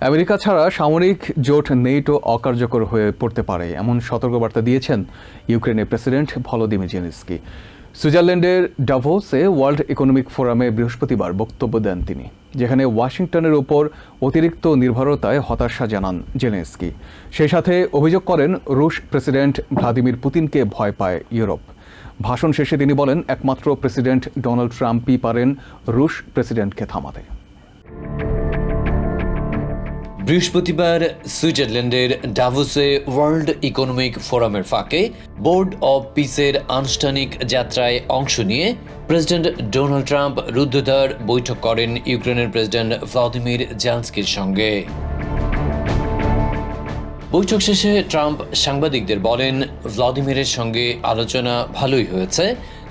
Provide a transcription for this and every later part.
America ছাড়া সামরিক জোট নেটো অকার্যকর হয়ে পড়তে পারে এমন সতর্কবার্তা দিয়েছেন ইউক্রেনের প্রেসিডেন্ট ভলোদিমির জেলেনস্কি। সুইজারল্যান্ডের ডাভোসে ওয়ার্ল্ড ইকোনমিক ফোরামে বৃহস্পতিবার বক্তব্য দেন তিনি, যেখানে ওয়াশিংটনের ওপর অতিরিক্ত নির্ভরতায় হতাশা জানান জেলেনস্কি। সেই সাথে অভিযোগ করেন রুশ প্রেসিডেন্ট ভ্লাদিমির পুতিনকে ভয় পায় ইউরোপ। ভাষণ শেষে তিনি বলেন, একমাত্র প্রেসিডেন্ট ডোনাল্ড ট্রাম্পই পারেন রুশ প্রেসিডেন্টকে থামাতে। বৃহস্পতিবার সুইজারল্যান্ডের ডাভোসে ওয়ার্ল্ড ইকোনমিক ফোরামের ফাঁকে বোর্ড অব পিসের আনুষ্ঠানিক যাত্রায় অংশ নিয়ে প্রেসিডেন্ট ডোনাল্ড ট্রাম্প রুদ্ধদ্বার বৈঠক করেন ইউক্রেনের প্রেসিডেন্ট ভ্লাদিমির জেলেনস্কির সঙ্গে। বৈঠক শেষে ট্রাম্প সাংবাদিকদের বলেন, ভ্লাদিমিরের সঙ্গে আলোচনা ভালোই হয়েছে,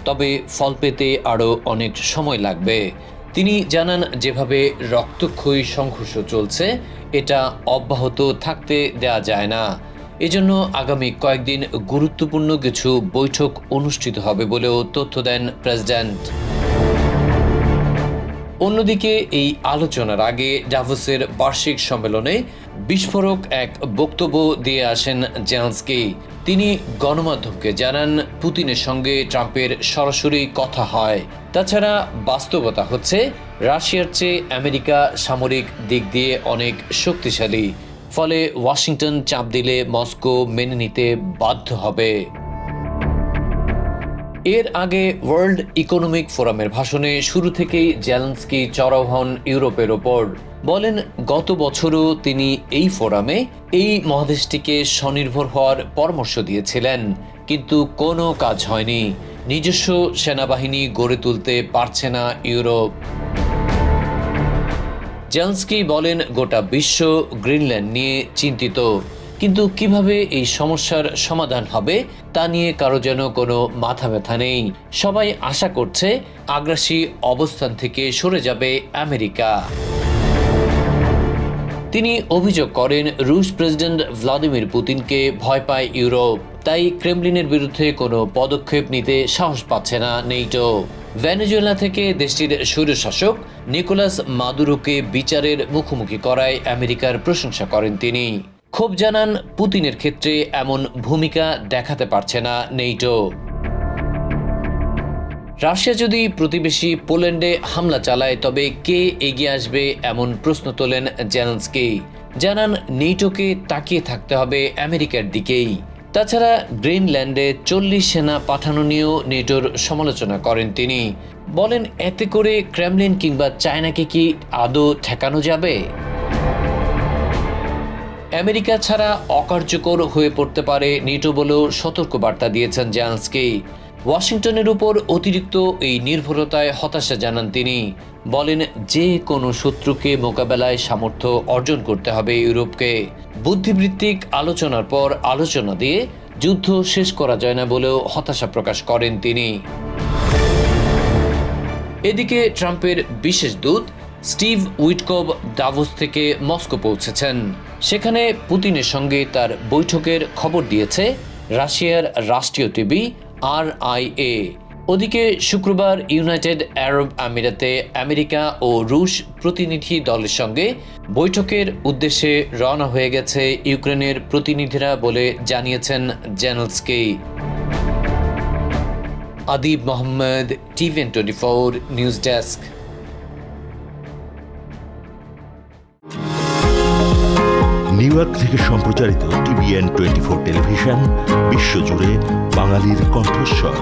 তবে ফল পেতে আরও অনেক সময় লাগবে। তিনি জানান, যেভাবে রক্তক্ষয়ী সংঘর্ষ চলছে এটা অব্যাহত থাকতে দেয়া যায় না। এজন্য আগামী কয়েকদিন গুরুত্বপূর্ণ কিছু বৈঠক অনুষ্ঠিত হবে বলেও তথ্য দেন প্রেসিডেন্ট। অন্যদিকে এই আলোচনার আগে ডাভোসের বার্ষিক সম্মেলনে বিস্ফোরক এক বক্তব্য দিয়ে আসেন জেলেনস্কি। তিনি গণমাধ্যমকে জানান, পুতিনের সঙ্গে ট্রাম্পের সরাসরি কথা হয়। তাছাড়া বাস্তবতা হচ্ছে, রাশিয়ার চেয়ে আমেরিকা সামরিক দিক দিয়ে অনেক শক্তিশালী, ফলে ওয়াশিংটন চাপ দিলে মস্কো মেনে নিতে বাধ্য হবে। এর আগে ওয়ার্ল্ড ইকোনমিক ফোরামের ভাষণে শুরু থেকেই জেলেনস্কি চড়াও হন ইউরোপের ওপর। বলেন, গত বছরও তিনি এই ফোরামে এই মহাদেশটিকে স্বনির্ভর হওয়ার পরামর্শ দিয়েছিলেন, কিন্তু কোনো কাজ হয়নি। নিজস্ব সেনাবাহিনী গড়ে তুলতে পারছে না ইউরোপ। জেলেনস্কি বলেন, গোটা বিশ্ব গ্রিনল্যান্ড নিয়ে চিন্তিত, কিন্তু কিভাবে এই সমস্যার সমাধান হবে তা নিয়ে কারো যেন কোনো মাথা ব্যথা নেই। সবাই আশা করছে আগ্রাসী অবস্থান থেকে সরে যাবে আমেরিকা। তিনি অভিযোগ করেন, রুশ প্রেসিডেন্ট ভ্লাদিমির পুতিনকে ভয় পায় ইউরোপ, তাই ক্রেমলিনের বিরুদ্ধে কোনো পদক্ষেপ নিতে সাহস পাচ্ছে না নেটো। ভেনেজুয়েলা থেকে দেশটির স্বৈরশাসক নিকোলাস মাদুরোকে বিচারের মুখোমুখি করায় আমেরিকার প্রশংসা করেন তিনি। ক্ষোভ জানান, পুতিনের ক্ষেত্রে এমন ভূমিকা দেখাতে পারছে না নেটো। রাশিয়া যদি প্রতিবেশী পোল্যান্ডে হামলা চালায় তবে কে এগিয়ে আসবে এমন প্রশ্ন তোলেন জেলেনস্কি। জানান, নেটোকে তাকিয়ে থাকতে হবে আমেরিকার দিকেই। তাছাড়া গ্রিনল্যান্ডে 40 সেনা পাঠানো নিয়েও নেটোর সমালোচনা করেন তিনি। বলেন, এতে করে ক্রেমলিন কিংবা চায়নাকে কি আদৌ ঠেকানো যাবে? আমেরিকা ছাড়া অকার্যকর হয়ে পড়তে পারে নেটো বলেও সতর্কবার্তা দিয়েছেন জেলেনস্কি। ওয়াশিংটনের উপর অতিরিক্ত এই নির্ভরতায় হতাশা জানান তিনি। বলেন, যে কোনো শত্রুকে মোকাবেলায় সামর্থ্য অর্জন করতে হবে ইউরোপকে। বুদ্ধিবৃত্তিক আলোচনার পর আলোচনা দিয়ে যুদ্ধ শেষ করা যায় না বলেও হতাশা প্রকাশ করেন তিনি। এদিকে ট্রাম্পের বিশেষ দূত স্টিভ উইটকভ ডাভোস থেকে মস্কো পৌঁছেছেন। সেখানে পুতিনের সঙ্গে তার বৈঠকের খবর দিয়েছে রাশিয়ার রাষ্ট্রীয় টিভি RIA। ওদিকে শুক্রবার ইউনাইটেড আরব আমিরাতে আমেরিকা ও রুশ প্রতিনিধি দলের সঙ্গে বৈঠকের উদ্দেশ্যে রওনা হয়ে গেছে ইউক্রেনের প্রতিনিধিরা বলে জানিয়েছেন Zelensky. Adib Mohammad, TVN24 news desk. New York থেকে সম্প্রচারিত TVN24 টেলিভিশন বিশ্বজুড়ে বাঙালির কণ্ঠস্বর।